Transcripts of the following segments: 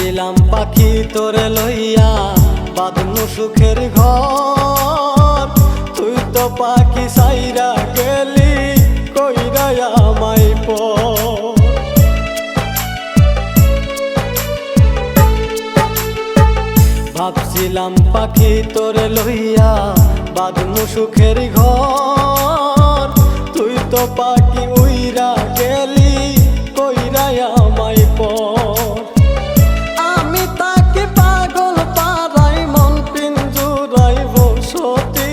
ভাবছিলাম পাখি তোরে লইয়া বাঁধনু সুখের ঘর, তুই তো পাখি সাইরা গেলি কইরা আমায় পর। ভাবছিলাম পাখি তোরে লইয়া বাঁধনু সুখের ঘর, তুই তো পাখি উইরা গেলি কইরা আমায় পর। আমি তাকে পাগল পারাই মন পিঞ্জুরাই বসতি,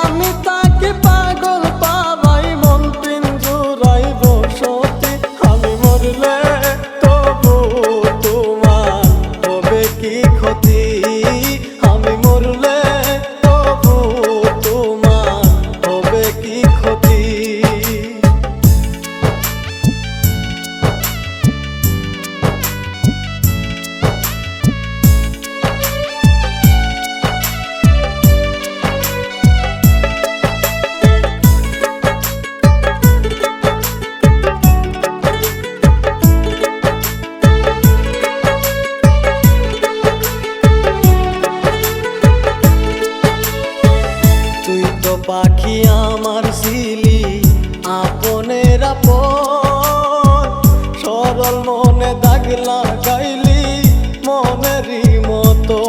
আমি তাকে পাগল পারাই মন পিঞ্জুরাই বসতি। আমি মরলে তবু তোমার হবে কি ক্ষতি, আমি মরলে তবু তোমার হবে কি ক্ষতি। পাখি আমার ছিলি আপনের আপন, সরল মনে দাগ লাগাইলি মনেরই মতো।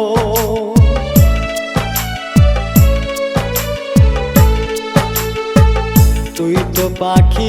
তুই তো পাখি